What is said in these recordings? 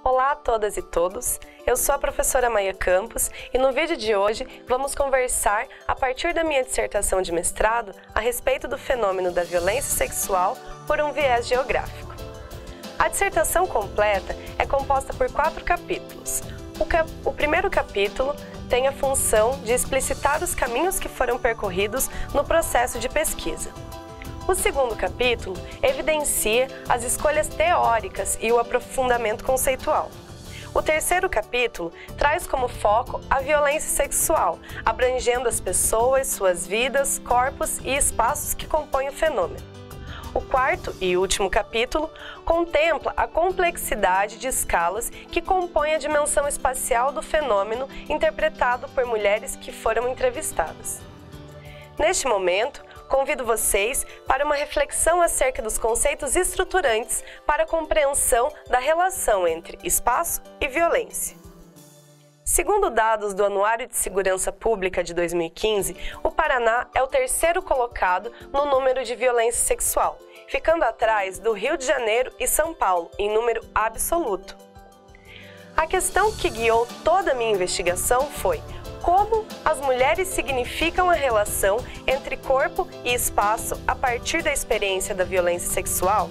Olá a todas e todos, eu sou a professora Maia Campos e no vídeo de hoje vamos conversar a partir da minha dissertação de mestrado a respeito do fenômeno da violência sexual por um viés geográfico. A dissertação completa é composta por 4 capítulos. O primeiro capítulo tem a função de explicitar os caminhos que foram percorridos no processo de pesquisa. O segundo capítulo evidencia as escolhas teóricas e o aprofundamento conceitual. O terceiro capítulo traz como foco a violência sexual, abrangendo as pessoas, suas vidas, corpos e espaços que compõem o fenômeno. O quarto e último capítulo contempla a complexidade de escalas que compõem a dimensão espacial do fenômeno interpretado por mulheres que foram entrevistadas. Neste momento, convido vocês para uma reflexão acerca dos conceitos estruturantes para a compreensão da relação entre espaço e violência. Segundo dados do Anuário de Segurança Pública de 2015, o Paraná é o terceiro colocado no número de violência sexual, ficando atrás do Rio de Janeiro e São Paulo, em número absoluto. A questão que guiou toda a minha investigação foi: como as mulheres significam a relação entre corpo e espaço a partir da experiência da violência sexual?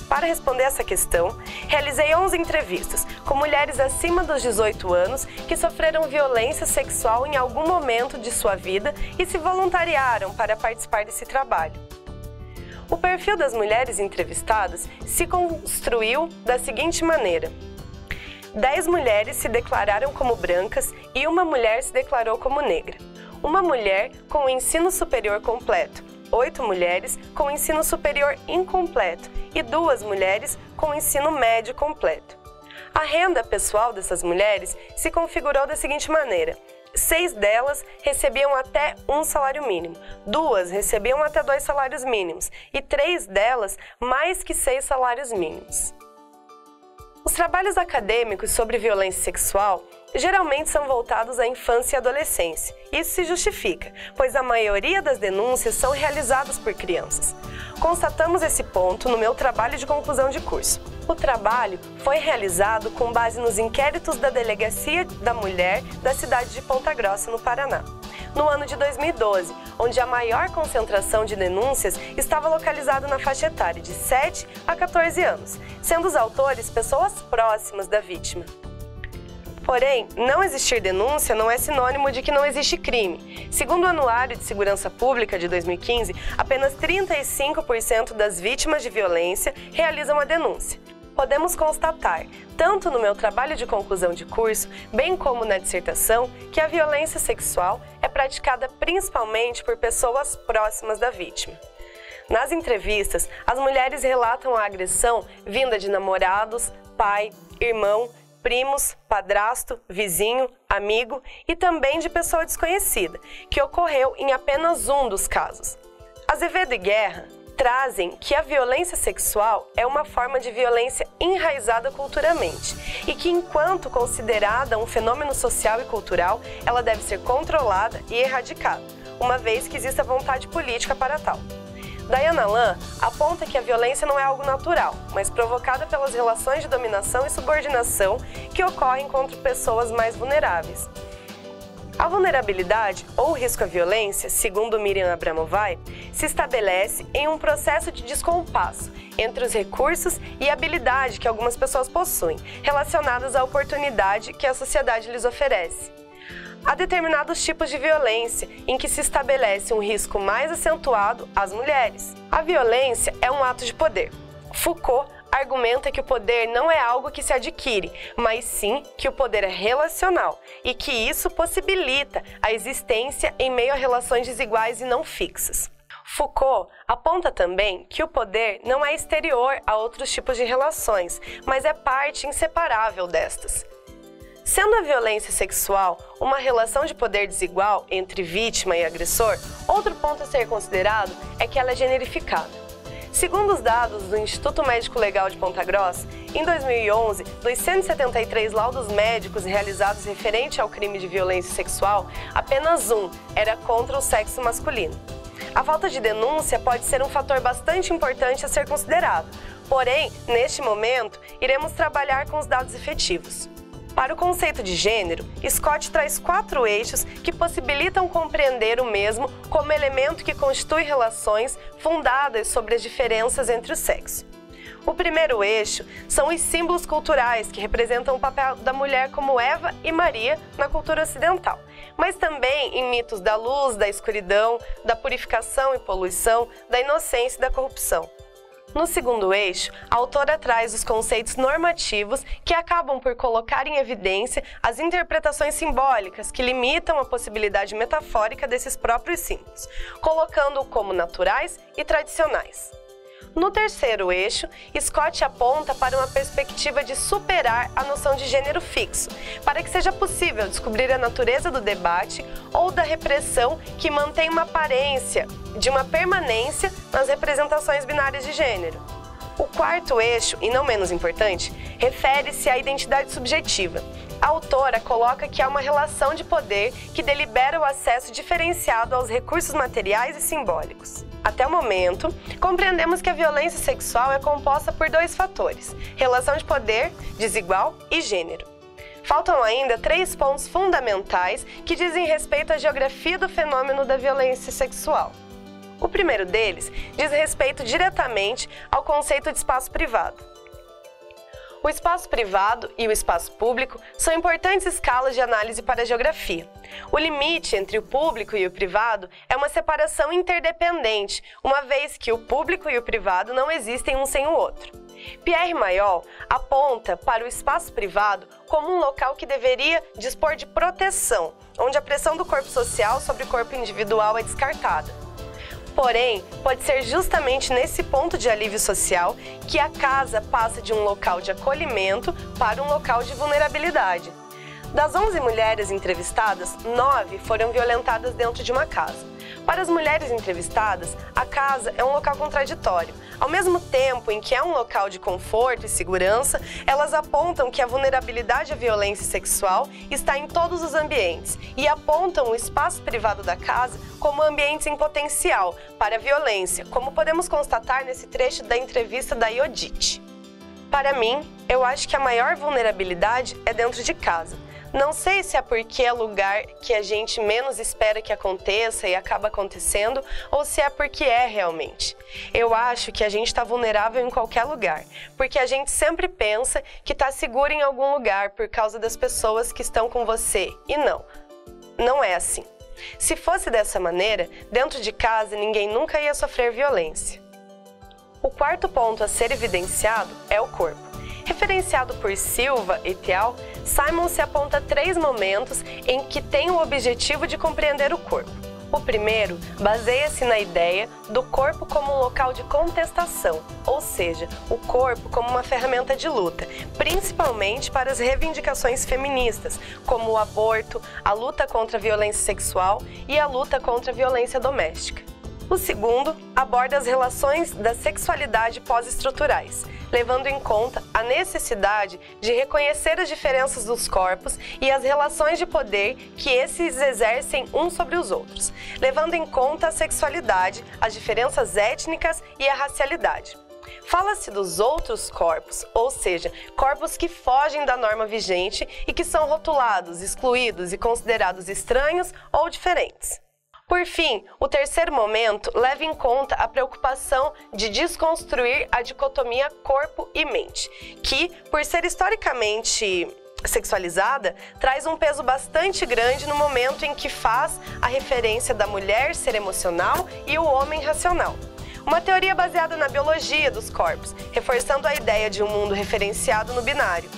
Para responder essa questão, realizei 11 entrevistas com mulheres acima dos 18 anos que sofreram violência sexual em algum momento de sua vida e se voluntariaram para participar desse trabalho. O perfil das mulheres entrevistadas se construiu da seguinte maneira: 10 mulheres se declararam como brancas e uma mulher se declarou como negra. Uma mulher com o ensino superior completo, 8 mulheres com o ensino superior incompleto e 2 mulheres com o ensino médio completo. A renda pessoal dessas mulheres se configurou da seguinte maneira: 6 delas recebiam até 1 salário mínimo, 2 recebiam até 2 salários mínimos e 3 delas mais que 6 salários mínimos. Os trabalhos acadêmicos sobre violência sexual geralmente são voltados à infância e adolescência. Isso se justifica, pois a maioria das denúncias são realizadas por crianças. Constatamos esse ponto no meu trabalho de conclusão de curso. O trabalho foi realizado com base nos inquéritos da Delegacia da Mulher da cidade de Ponta Grossa, no Paraná, no ano de 2012, onde a maior concentração de denúncias estava localizada na faixa etária de 7 a 14 anos, sendo os autores pessoas próximas da vítima. Porém, não existir denúncia não é sinônimo de que não existe crime. Segundo o Anuário de Segurança Pública de 2015, apenas 35% das vítimas de violência realizam a denúncia. Podemos constatar, tanto no meu trabalho de conclusão de curso, bem como na dissertação, que a violência sexual é praticada principalmente por pessoas próximas da vítima. Nas entrevistas, as mulheres relatam a agressão vinda de namorados, pai, irmão, primos, padrasto, vizinho, amigo e também de pessoa desconhecida, que ocorreu em apenas um dos casos. Azevedo e Guerra trazem que a violência sexual é uma forma de violência enraizada culturalmente e que, enquanto considerada um fenômeno social e cultural, ela deve ser controlada e erradicada, uma vez que exista vontade política para tal. Diana Lam aponta que a violência não é algo natural, mas provocada pelas relações de dominação e subordinação que ocorrem contra pessoas mais vulneráveis. A vulnerabilidade ou risco à violência, segundo Miriam Abramovay, se estabelece em um processo de descompasso entre os recursos e a habilidade que algumas pessoas possuem, relacionadas à oportunidade que a sociedade lhes oferece. Há determinados tipos de violência em que se estabelece um risco mais acentuado às mulheres. A violência é um ato de poder. Foucault argumenta que o poder não é algo que se adquire, mas sim que o poder é relacional e que isso possibilita a existência em meio a relações desiguais e não fixas. Foucault aponta também que o poder não é exterior a outros tipos de relações, mas é parte inseparável destas. Sendo a violência sexual uma relação de poder desigual entre vítima e agressor, outro ponto a ser considerado é que ela é generificada. Segundo os dados do Instituto Médico Legal de Ponta Grossa, em 2011, dos 173 laudos médicos realizados referente ao crime de violência sexual, apenas um era contra o sexo masculino. A falta de denúncia pode ser um fator bastante importante a ser considerado, Porém, neste momento, iremos trabalhar com os dados efetivos. Para o conceito de gênero, Scott traz 4 eixos que possibilitam compreender o mesmo como elemento que constitui relações fundadas sobre as diferenças entre os sexos. O primeiro eixo são os símbolos culturais que representam o papel da mulher como Eva e Maria na cultura ocidental, mas também em mitos da luz, da escuridão, da purificação e poluição, da inocência e da corrupção. No segundo eixo, a autora traz os conceitos normativos que acabam por colocar em evidência as interpretações simbólicas que limitam a possibilidade metafórica desses próprios símbolos, colocando-o como naturais e tradicionais. No terceiro eixo, Scott aponta para uma perspectiva de superar a noção de gênero fixo, para que seja possível descobrir a natureza do debate ou da repressão que mantém uma aparência de uma permanência nas representações binárias de gênero. O quarto eixo, e não menos importante, refere-se à identidade subjetiva. A autora coloca que há uma relação de poder que delibera o acesso diferenciado aos recursos materiais e simbólicos. Até o momento, compreendemos que a violência sexual é composta por 2 fatores: relação de poder, desigual e gênero. Faltam ainda 3 pontos fundamentais que dizem respeito à geografia do fenômeno da violência sexual. O primeiro deles diz respeito diretamente ao conceito de espaço privado. O espaço privado e o espaço público são importantes escalas de análise para a geografia. O limite entre o público e o privado é uma separação interdependente, uma vez que o público e o privado não existem um sem o outro. Pierre Mayol aponta para o espaço privado como um local que deveria dispor de proteção, onde a pressão do corpo social sobre o corpo individual é descartada. Porém, pode ser justamente nesse ponto de alívio social que a casa passa de um local de acolhimento para um local de vulnerabilidade. Das 11 mulheres entrevistadas, 9 foram violentadas dentro de uma casa. Para as mulheres entrevistadas, a casa é um local contraditório. Ao mesmo tempo em que é um local de conforto e segurança, elas apontam que a vulnerabilidade à violência sexual está em todos os ambientes e apontam o espaço privado da casa como ambientes em potencial para a violência, como podemos constatar nesse trecho da entrevista da Iodite. Para mim, eu acho que a maior vulnerabilidade é dentro de casa. Não sei se é porque é lugar que a gente menos espera que aconteça e acaba acontecendo, ou se é porque é realmente. Eu acho que a gente está vulnerável em qualquer lugar, porque a gente sempre pensa que está seguro em algum lugar por causa das pessoas que estão com você. E não é assim. Se fosse dessa maneira, dentro de casa ninguém nunca ia sofrer violência. O quarto ponto a ser evidenciado é o corpo. Referenciado por Silva et al., Simon se aponta 3 momentos em que tem o objetivo de compreender o corpo. O primeiro baseia-se na ideia do corpo como um local de contestação, ou seja, o corpo como uma ferramenta de luta, principalmente para as reivindicações feministas, como o aborto, a luta contra a violência sexual e a luta contra a violência doméstica. O segundo aborda as relações da sexualidade pós-estruturais, levando em conta a necessidade de reconhecer as diferenças dos corpos e as relações de poder que esses exercem uns sobre os outros, levando em conta a sexualidade, as diferenças étnicas e a racialidade. Fala-se dos outros corpos, ou seja, corpos que fogem da norma vigente e que são rotulados, excluídos e considerados estranhos ou diferentes. Por fim, o terceiro momento leva em conta a preocupação de desconstruir a dicotomia corpo e mente, que, por ser historicamente sexualizada, traz um peso bastante grande no momento em que faz a referência da mulher ser emocional e o homem racional. Uma teoria baseada na biologia dos corpos, reforçando a ideia de um mundo referenciado no binário.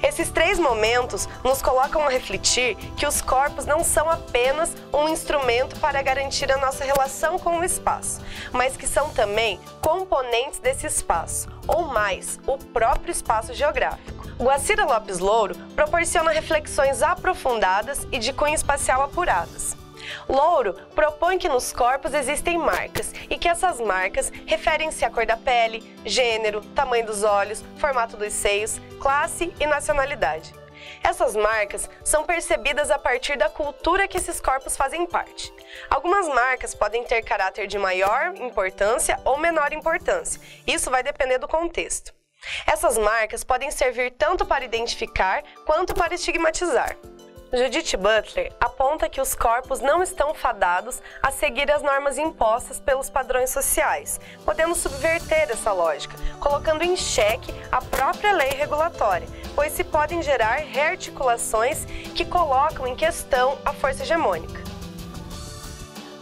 Esses 3 momentos nos colocam a refletir que os corpos não são apenas um instrumento para garantir a nossa relação com o espaço, mas que são também componentes desse espaço, ou mais, o próprio espaço geográfico. Guacira Lopes Louro proporciona reflexões aprofundadas e de cunho espacial apuradas. Louro propõe que nos corpos existem marcas e que essas marcas referem-se à cor da pele, gênero, tamanho dos olhos, formato dos seios, classe e nacionalidade. Essas marcas são percebidas a partir da cultura que esses corpos fazem parte. Algumas marcas podem ter caráter de maior importância ou menor importância. Isso vai depender do contexto. Essas marcas podem servir tanto para identificar quanto para estigmatizar. Judith Butler aponta que os corpos não estão fadados a seguir as normas impostas pelos padrões sociais, podendo subverter essa lógica, colocando em xeque a própria lei regulatória, pois se podem gerar rearticulações que colocam em questão a força hegemônica.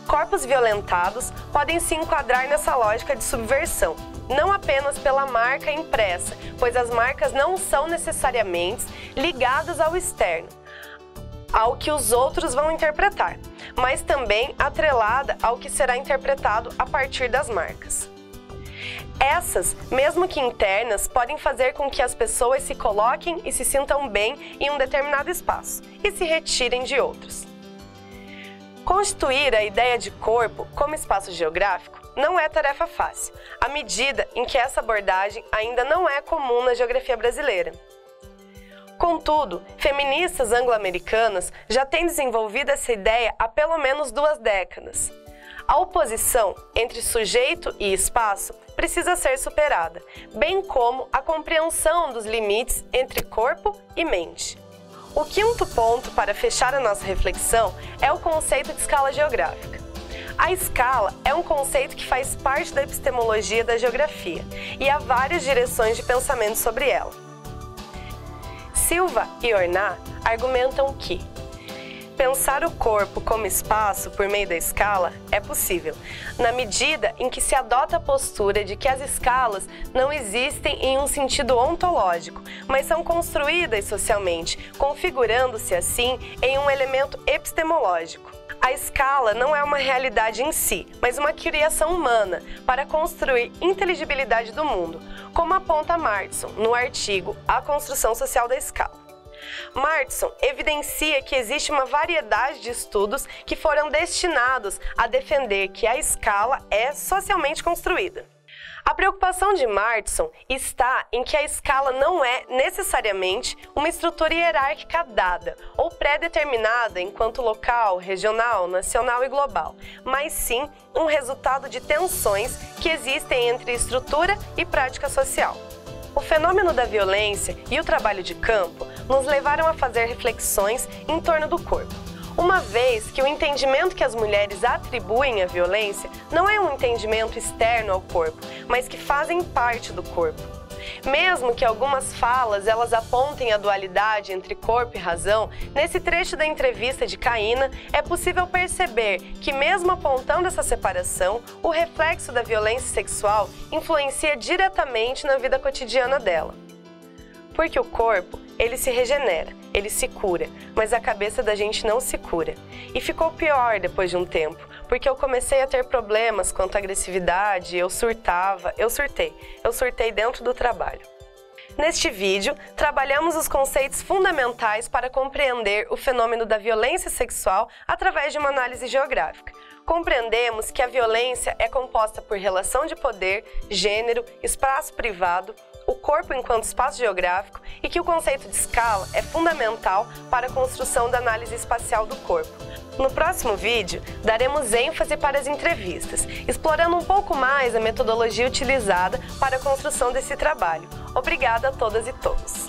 Corpos violentados podem se enquadrar nessa lógica de subversão, não apenas pela marca impressa, pois as marcas não são necessariamente ligadas ao externo, ao que os outros vão interpretar, mas também atrelada ao que será interpretado a partir das marcas. Essas, mesmo que internas, podem fazer com que as pessoas se coloquem e se sintam bem em um determinado espaço e se retirem de outros. Constituir a ideia de corpo como espaço geográfico não é tarefa fácil, à medida em que essa abordagem ainda não é comum na geografia brasileira. Contudo, feministas anglo-americanas já têm desenvolvido essa ideia há pelo menos 2 décadas. A oposição entre sujeito e espaço precisa ser superada, bem como a compreensão dos limites entre corpo e mente. O 5º ponto para fechar a nossa reflexão é o conceito de escala geográfica. A escala é um conceito que faz parte da epistemologia da geografia e há várias direções de pensamento sobre ela. Silva e Ornat argumentam que pensar o corpo como espaço por meio da escala é possível, na medida em que se adota a postura de que as escalas não existem em um sentido ontológico, mas são construídas socialmente, configurando-se assim em um elemento epistemológico. A escala não é uma realidade em si, mas uma criação humana para construir inteligibilidade do mundo, como aponta Martinson no artigo A Construção Social da Escala. Martinson evidencia que existe uma variedade de estudos que foram destinados a defender que a escala é socialmente construída. A preocupação de Martinson está em que a escala não é necessariamente uma estrutura hierárquica dada ou pré-determinada enquanto local, regional, nacional e global, mas sim um resultado de tensões que existem entre estrutura e prática social. O fenômeno da violência e o trabalho de campo nos levaram a fazer reflexões em torno do corpo, uma vez que o entendimento que as mulheres atribuem à violência não é um entendimento externo ao corpo, mas que fazem parte do corpo. Mesmo que algumas falas elas apontem a dualidade entre corpo e razão, nesse trecho da entrevista de Caína é possível perceber que, mesmo apontando essa separação, o reflexo da violência sexual influencia diretamente na vida cotidiana dela. Porque o corpo, ele se regenera, ele se cura, mas a cabeça da gente não se cura. E ficou pior depois de um tempo, porque eu comecei a ter problemas quanto à agressividade, eu surtei dentro do trabalho. Neste vídeo, trabalhamos os conceitos fundamentais para compreender o fenômeno da violência sexual através de uma análise geográfica. Compreendemos que a violência é composta por relação de poder, gênero, espaço privado, o corpo enquanto espaço geográfico e que o conceito de escala é fundamental para a construção da análise espacial do corpo. No próximo vídeo, daremos ênfase para as entrevistas, explorando um pouco mais a metodologia utilizada para a construção desse trabalho. Obrigada a todas e todos!